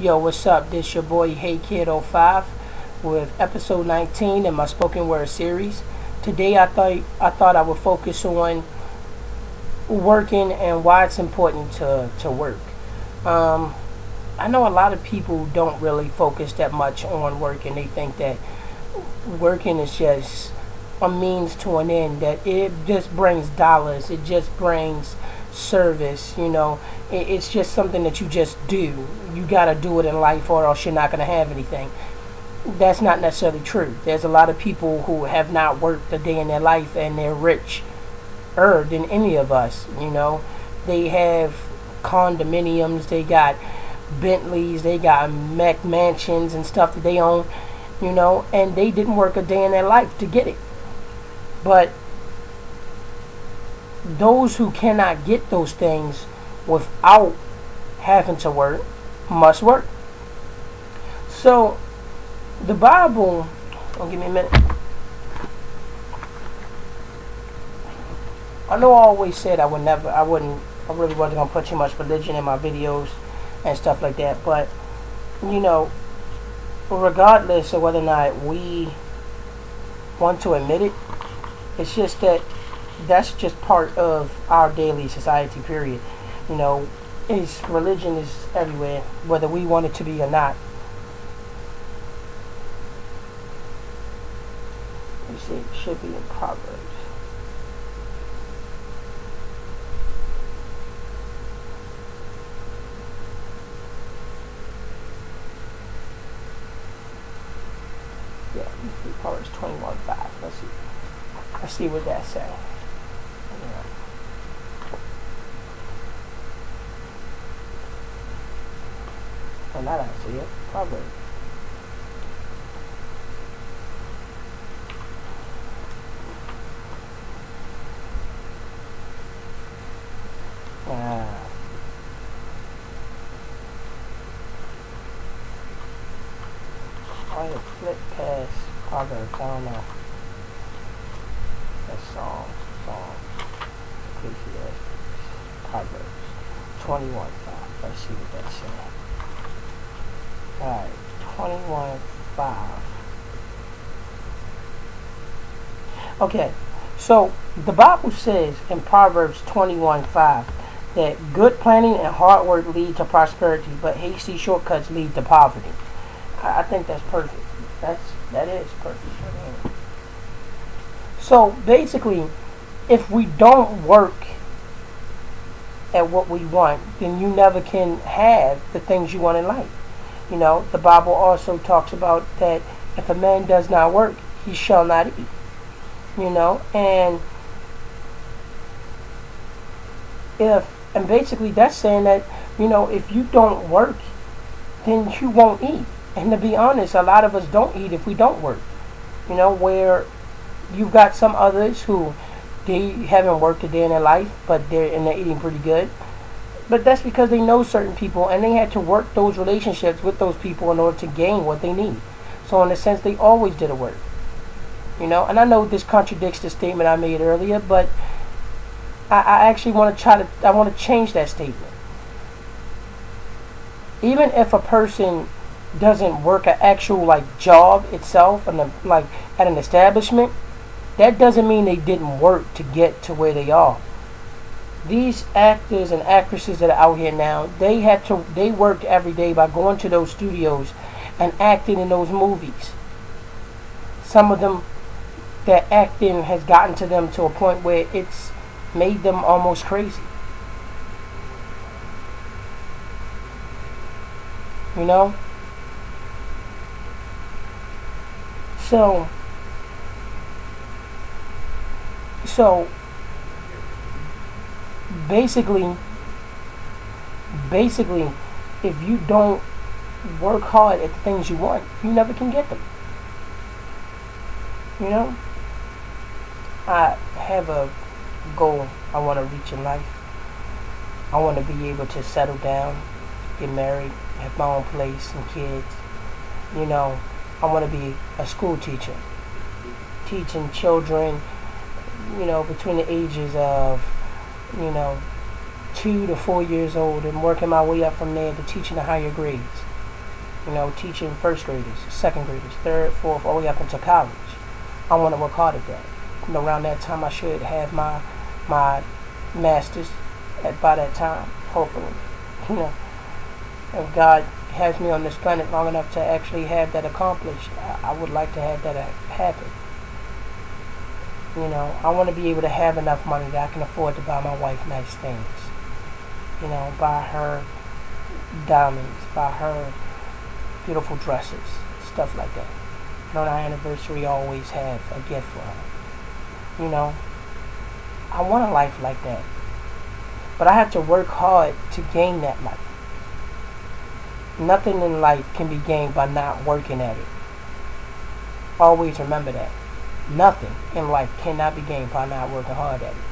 Yo, what's up? This your boy Hey Kid 05 with episode 19 in my spoken word series. Today I thought I would focus on working and why it's important to work. Um, I know a lot of people don't really focus that much on work and they think that working is just a means to an end, that it just brings dollars, it just brings service, it's just something that you just do. You gotta do it in life or else you're not gonna have anything. That's not necessarily true. There's a lot of people who have not worked a day in their life and they're richer than any of us. They have condominiums, they got Bentleys, they got mansions and stuff that they own, and they didn't work a day in their life to get it. But those who cannot get those things without having to work must work. So the Bible, give me a minute. I know I always said I really wasn't gonna put too much religion in my videos and stuff like that, but you know, regardless of whether or not we want to admit it, it's just that that's just part of our daily society, period. Religion is everywhere, whether we want it to be or not. You see, it should be in Proverbs. Yeah, Proverbs 21:5. Let's see what that says. Yeah. Well, not actually, yeah. Proverbs. Ah. I flip past Proverbs. I don't know. That's Psalm. Ecclesiastes. Proverbs 21:5. Let's see what that's saying. Alright, 21:5. Okay, so the Bible says in Proverbs 21:5 that good planning and hard work lead to prosperity, but hasty shortcuts lead to poverty. I think that's perfect. That is perfect. So basically, if we don't work at what we want, then you never can have the things you want in life. The Bible also talks about that if a man does not work, he shall not eat. And and basically that's saying that, if you don't work, then you won't eat. And to be honest, a lot of us don't eat if we don't work. Where you've got some others who they haven't worked a day in their life, but they're eating pretty good. But that's because they know certain people and they had to work those relationships with those people in order to gain what they need. So in a sense, they always did a work. And I know this contradicts the statement I made earlier, but I actually want to change that statement. Even if a person doesn't work an actual job itself and at an establishment, that doesn't mean they didn't work to get to where they are. These actors and actresses that are out here now, they worked every day by going to those studios and acting in those movies. Some of them, that acting has gotten to them to a point where it's made them almost crazy. So basically, if you don't work hard at the things you want, you never can get them. I have a goal I want to reach in life. I want to be able to settle down, get married, have my own place and kids. I want to be a school teacher, teaching children, between the ages of, 2 to 4 years old, and working my way up from there to teaching the higher grades. teaching first graders, second graders, third, fourth, all the way up into college. I want to work hard at that. Around that time, I should have my master's by that time, hopefully. You know, if God has me on this planet long enough to actually have that accomplished, I would like to have that happen. I want to be able to have enough money that I can afford to buy my wife nice things. Buy her diamonds, buy her beautiful dresses, stuff like that. On our anniversary, I always have a gift for her. I want a life like that. But I have to work hard to gain that life. Nothing in life can be gained by not working at it. Always remember that. Nothing in life cannot be gained by not working hard at it.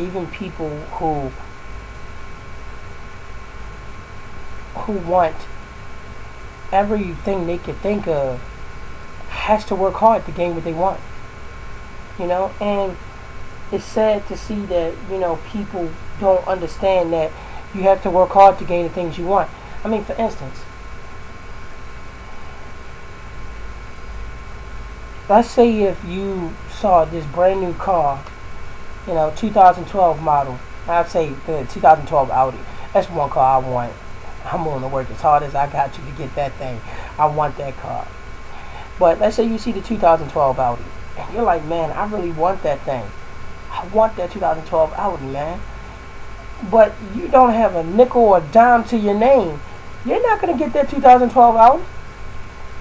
Even people who want everything they could think of has to work hard to gain what they want. And it's sad to see that, people don't understand that you have to work hard to gain the things you want. I mean, for instance, let's say if you saw this brand new car, 2012 model, I'd say the 2012 Audi. That's one car I want. I'm willing to work as hard as I got to get that thing. I want that car. But let's say you see the 2012 Audi, and you're like, man, I really want that thing. I want that 2012 Audi, man. But you don't have a nickel or dime to your name. You're not going to get that 2012 Audi.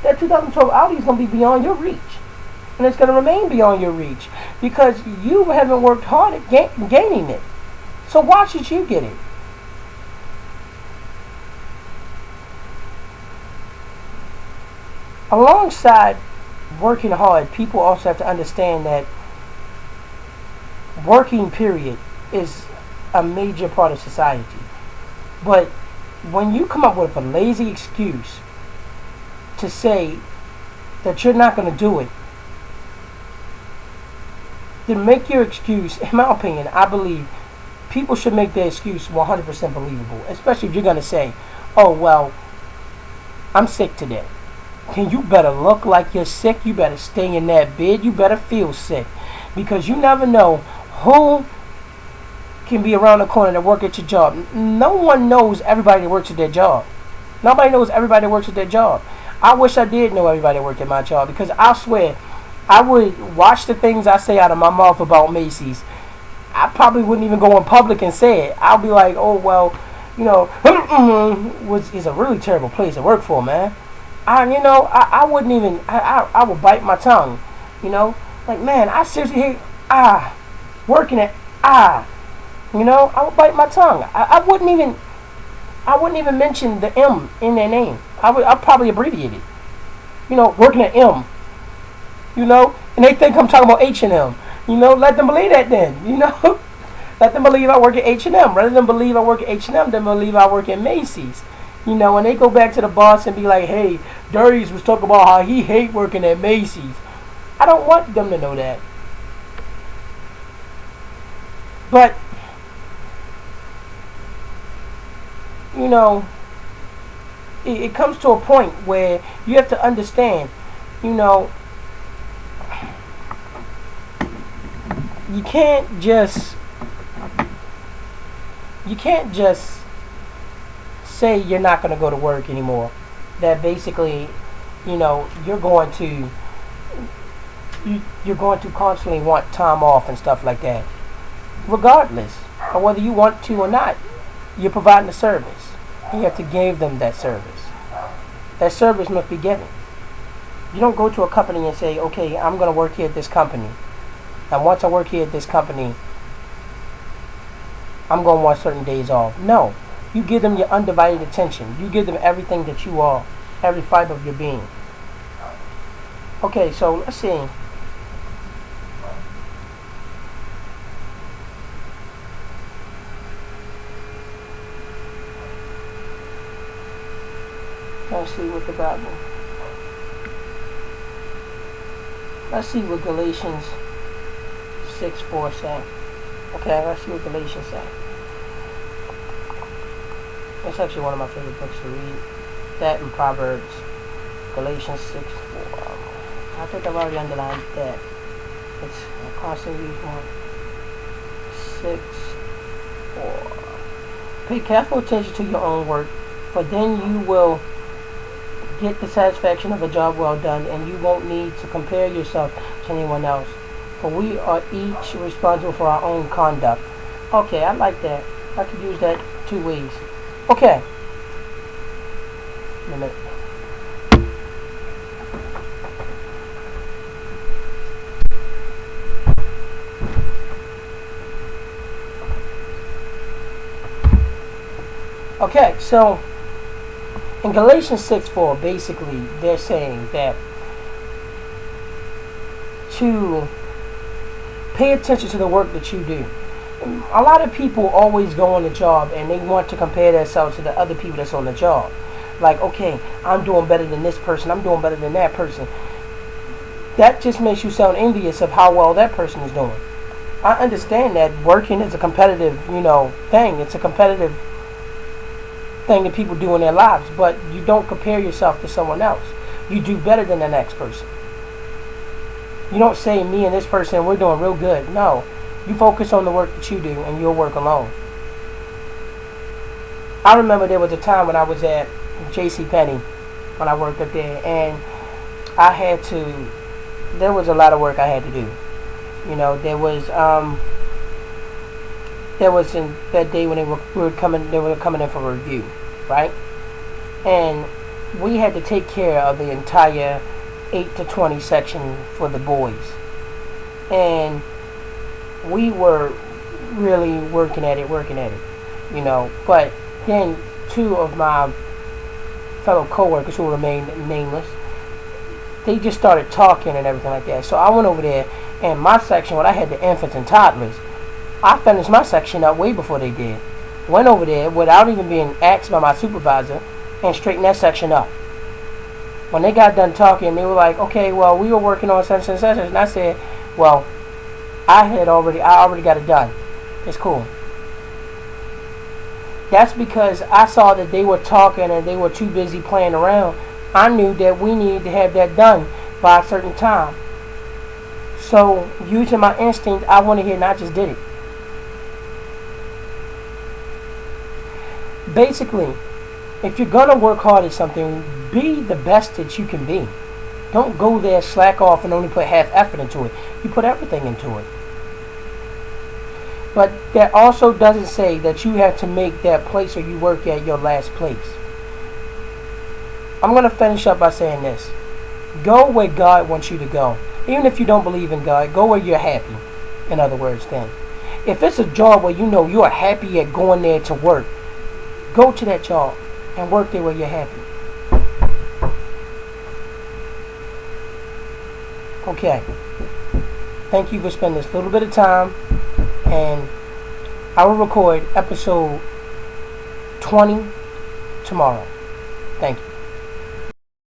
That 2012 Audi is going to be beyond your reach. And it's going to remain beyond your reach because you haven't worked hard at gaining it. So why should you get it? Alongside working hard, people also have to understand that working, period, is a major part of society. But when you come up with a lazy excuse to say that you're not going to do it, then make your excuse, in my opinion, I believe people should make their excuse 100% believable, especially if you're going to say, oh, well, I'm sick today. Then you better look like you're sick. You better stay in that bed. You better feel sick. Because you never know who can be around the corner that work at your job. No one knows everybody that works at their job. Nobody knows everybody that works at their job. I wish I did know everybody that worked at my job, because I swear I would watch the things I say out of my mouth about Macy's. I probably wouldn't even go in public and say it. I'll be like, oh, well, which is a really terrible place to work for, man. I wouldn't even, I would bite my tongue, like, man, I seriously hate, working at, I would bite my tongue. I wouldn't even mention the M in their name. I'd probably abbreviate it, working at M, and they think I'm talking about H&M, let them believe that then, let them believe I work at H&M, rather than believe I work at H&M, than believe I work at Macy's. And they go back to the boss and be like, hey, Darius was talking about how he hate working at Macy's. I don't want them to know that. But, it comes to a point where you have to understand, you can't just say you're not going to go to work anymore. That basically, you're going to constantly want time off and stuff like that. Regardless of whether you want to or not, you're providing a service. You have to give them that service. That service must be given. You don't go to a company and say, okay, I'm going to work here at this company. And once I work here at this company, I'm going to want certain days off. No. You give them your undivided attention. You give them everything that you are, every fiber of your being. Okay, so let's see. Let's see what the Bible. Let's see what Galatians 6:4 say. Okay, let's see what Galatians say. It's actually one of my favorite books to read. That in Proverbs. Galatians 6:4. I think I've already underlined that. It's a constant use one. 6:4. Pay careful attention to your own work, for then you will get the satisfaction of a job well done, and you won't need to compare yourself to anyone else. For we are each responsible for our own conduct. Okay, I like that. I could use that two ways. Okay. Wait a minute. Okay, so in Galatians 6:4, basically they're saying that to pay attention to the work that you do. A lot of people always go on the job and they want to compare themselves to the other people that's on the job. Like, okay, I'm doing better than this person, I'm doing better than that person. That just makes you sound envious of how well that person is doing. I understand that working is a competitive, thing. It's a competitive thing that people do in their lives, but you don't compare yourself to someone else. You do better than the next person. You don't say me and this person, we're doing real good. No, you focus on the work that you do and you'll work alone. I remember there was a time when I was at JCPenney, when I worked up there, and there was a lot of work I had to do. There was in that day when they were coming in for review, right? And we had to take care of the entire 8 to 20 section for the boys, and we were really working at it, But then two of my fellow coworkers, who remained nameless, they just started talking and everything like that. So I went over there, and my section, when I had the infants and toddlers, I finished my section up way before they did. Went over there without even being asked by my supervisor and straightened that section up. When they got done talking, they were like, okay, well, we were working on such and such. And I said, well, I already got it done. It's cool. That's because I saw that they were talking and they were too busy playing around. I knew that we needed to have that done by a certain time. So, using my instinct, I went ahead and I just did it. Basically, if you're going to work hard at something, be the best that you can be. Don't go there, slack off, and only put half effort into it. You put everything into it. But that also doesn't say that you have to make that place where you work at your last place. I'm going to finish up by saying this. Go where God wants you to go. Even if you don't believe in God, go where you're happy. In other words, then. If it's a job where you know you're happy at going there to work, go to that job and work there where you're happy. Okay. Thank you for spending this little bit of time, and I will record episode 20 tomorrow. Thank you.